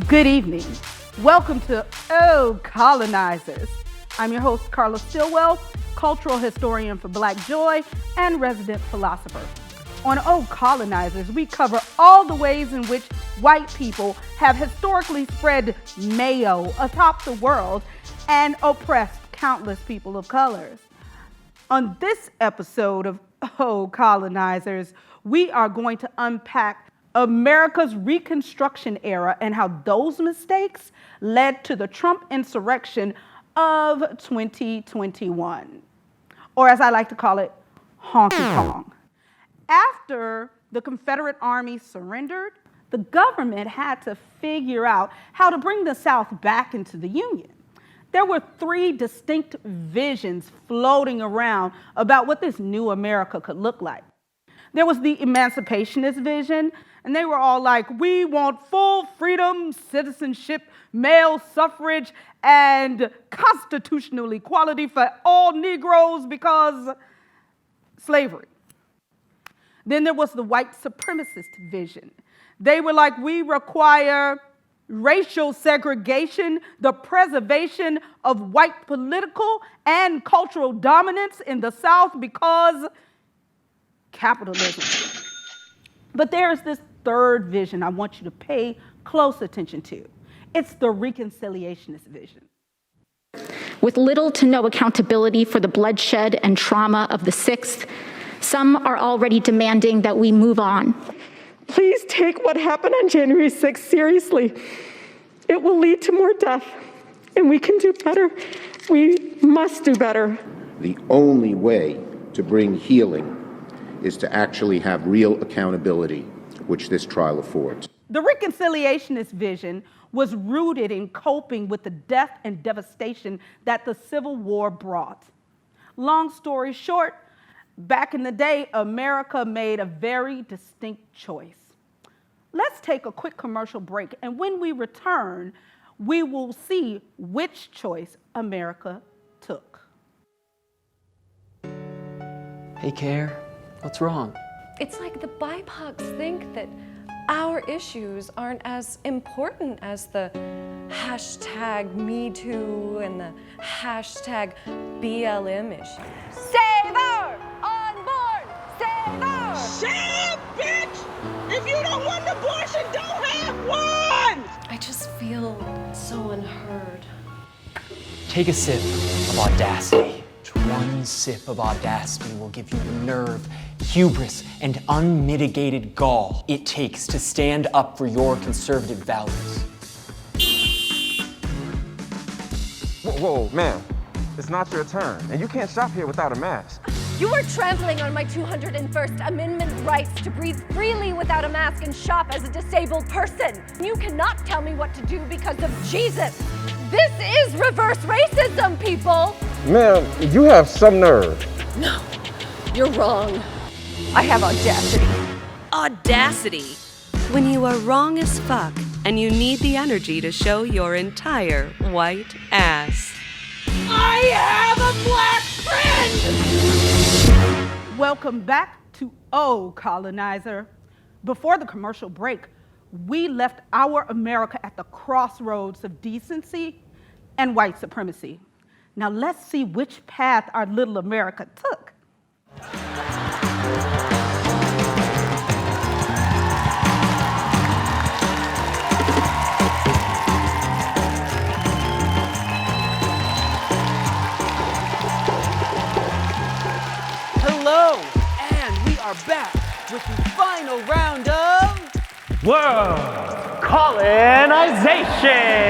Good evening. Welcome to Oh, Colonizers. I'm your host, Carla Stillwell, cultural historian for Black Joy and resident philosopher. On Oh, Colonizers, we cover all the ways in which white people have historically spread mayo atop the world and oppressed countless people of colors. On this episode of Oh, Colonizers, we are going to unpack America's Reconstruction era and how those mistakes led to the Trump insurrection of 2021, or as I like to call it, honky tonk. After the Confederate Army surrendered, the government had to figure out how to bring the South back into the Union. There were three distinct visions floating around about what this new America could look like. There was the emancipationist vision, and they were all like, we want full freedom, citizenship, male suffrage, and constitutional equality for all Negroes because slavery. Then there was the white supremacist vision. They were like, we require racial segregation, the preservation of white political and cultural dominance in the South because capitalism. But there's this third vision I want you to pay close attention to. It's the reconciliationist vision. With little to no accountability for the bloodshed and trauma of the 6th, some are already demanding that we move on. Please take what happened on January 6th seriously. It will lead to more death, and we can do better. We must do better. The only way to bring healing is to actually have real accountability, which this trial affords. The reconciliationist vision was rooted in coping with the death and devastation that the Civil War brought. Long story short, back in the day, America made a very distinct choice. Let's take a quick commercial break, and when we return, we will see which choice America took. Hey, Care, what's wrong? It's like the BIPOCs think that our issues aren't as important as the hashtag #MeToo and the hashtag BLM issues. Save her! On board! Save her! Save, bitch! If you don't want an abortion, don't have one! I just feel so unheard. Take a sip of audacity. One sip of audacity will give you the nerve, hubris, and unmitigated gall it takes to stand up for your conservative values. Whoa, ma'am. It's not your turn, and you can't shop here without a mask. You are trampling on my 201st Amendment rights to breathe freely without a mask and shop as a disabled person. You cannot tell me what to do because of Jesus. This is reverse racism, people. Ma'am, you have some nerve. No, you're wrong. I have audacity. Audacity. When you are wrong as fuck and you need the energy to show your entire white ass. I have a black friend! Welcome back to Oh, Colonizer. Before the commercial break, we left our America at the crossroads of decency and white supremacy. Now let's see which path our little America took. Hello, and we are back with the final round of World Colonization!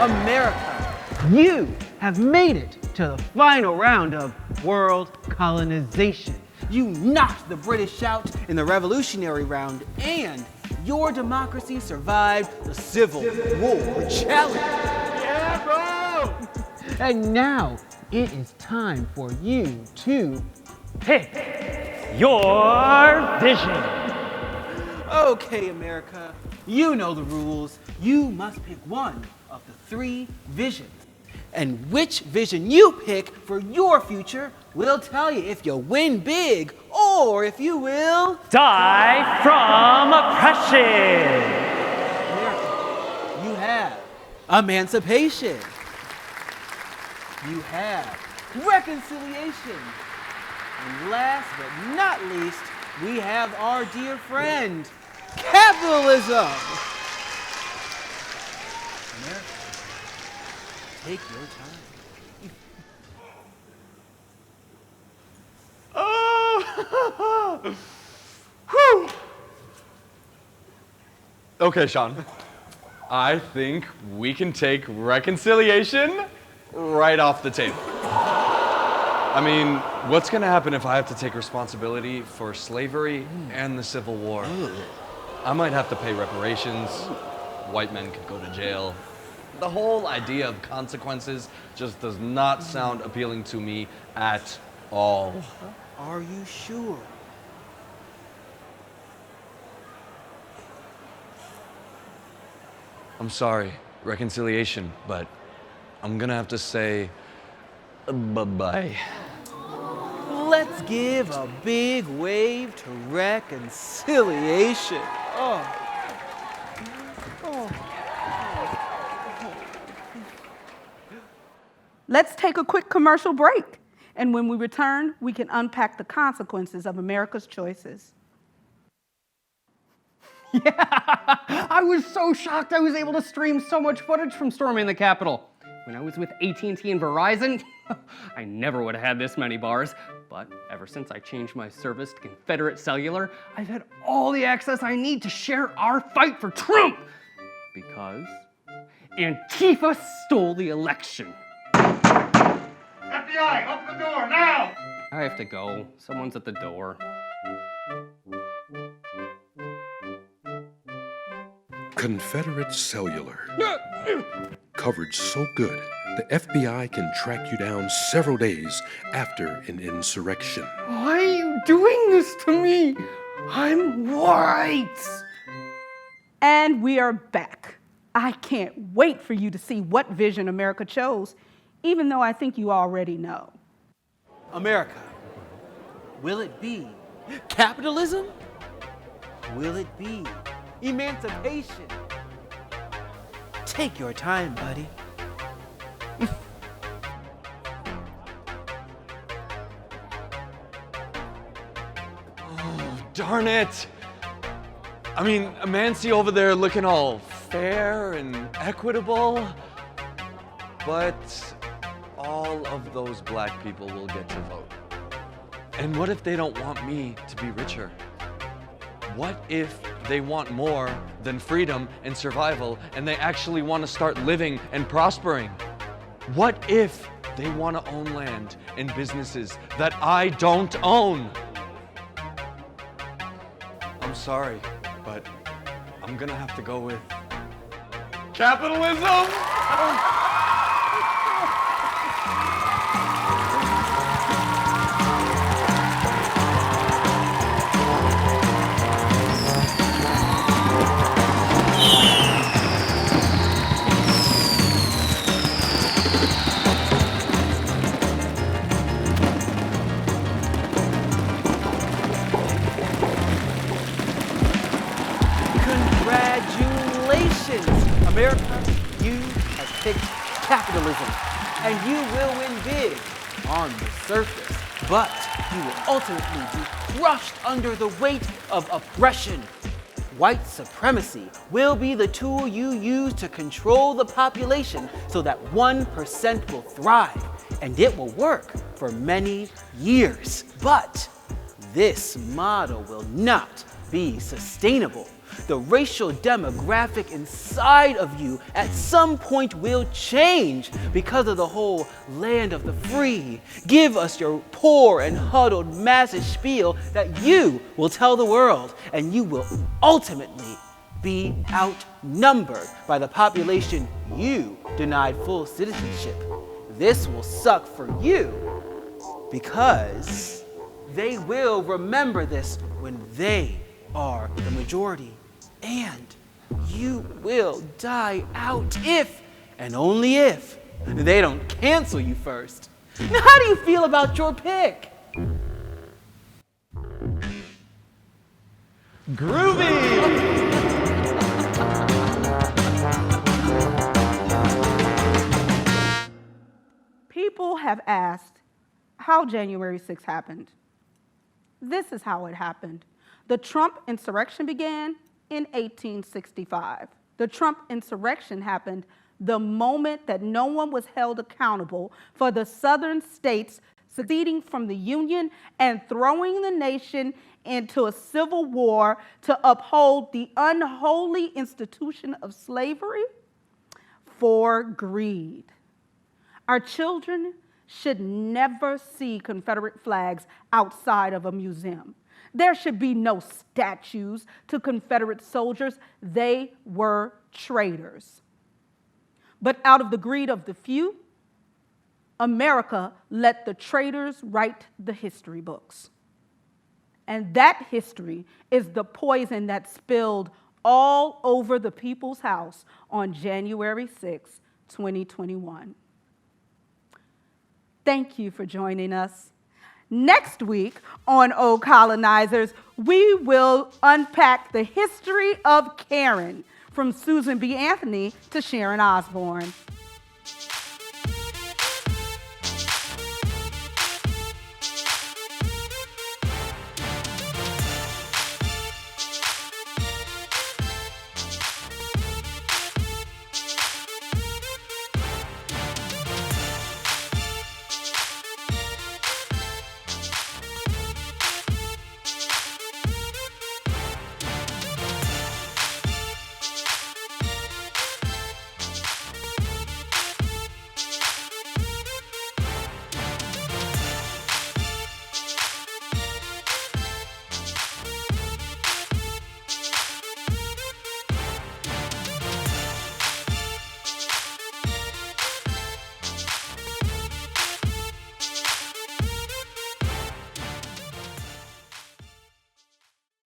America, you have made it to the final round of World Colonization. You knocked the British out in the Revolutionary round, and your democracy survived the Civil War challenge. Yeah, bro! And now it is time for you to pick your vision. Okay, America, you know the rules. You must pick one of the three visions. And which vision you pick for your future will tell you if you'll win big or if you will die from oppression. America, emancipation. You have reconciliation. And last but not least, we have our dear friend, capitalism. America, take your time. Whew. Okay, Sean. I think we can take reconciliation right off the table. I mean, what's gonna happen if I have to take responsibility for slavery and the Civil War? I might have to pay reparations. White men could go to jail. The whole idea of consequences just does not sound appealing to me at all. Are you sure? I'm sorry, reconciliation, but I'm gonna have to say bye-bye. Let's give a big wave to reconciliation. Let's take a quick commercial break. And when we return, we can unpack the consequences of America's choices. I was so shocked I was able to stream so much footage from storming the Capitol. When I was with AT&T and Verizon, I never would have had this many bars. But ever since I changed my service to Confederate Cellular, I've had all the access I need to share our fight for Trump. Because Antifa stole the election. FBI, open the door, now! I have to go. Someone's at the door. Confederate Cellular. Coverage so good, the FBI can track you down several days after an insurrection. Why are you doing this to me? I'm white! And we are back. I can't wait for you to see what vision America chose, even though I think you already know. America, will it be capitalism? Will it be emancipation? Take your time, buddy. Oh, darn it! I mean, Amancy over there looking all fair and equitable, but all of those black people will get to vote. And what if they don't want me to be richer? What if they want more than freedom and survival, and they actually want to start living and prospering? What if they want to own land and businesses that I don't own? I'm sorry, but I'm gonna have to go with capitalism! America, you have picked capitalism, and you will win big on the surface, but you will ultimately be crushed under the weight of oppression. White supremacy will be the tool you use to control the population so that 1% will thrive, and it will work for many years. But this model will not be sustainable. The racial demographic inside of you at some point will change because of the whole land of the free. Give us your poor and huddled masses spiel that you will tell the world, and you will ultimately be outnumbered by the population you denied full citizenship. This will suck for you because they will remember this when they are the majority. And you will die out if, and only if, they don't cancel you first. Now, how do you feel about your pick? Groovy! People have asked how January 6th happened. This is how it happened. The Trump insurrection began in 1865. The Trump insurrection happened the moment that no one was held accountable for the southern states seceding from the Union and throwing the nation into a civil war to uphold the unholy institution of slavery for greed. Our children should never see Confederate flags outside of a museum. There should be no statues to Confederate soldiers. They were traitors. But out of the greed of the few, America let the traitors write the history books. And that history is the poison that spilled all over the people's house on January 6, 2021. Thank you for joining us. Next week on Oh Colonizers, we will unpack the history of Karen, from Susan B. Anthony to Sharon Osbourne.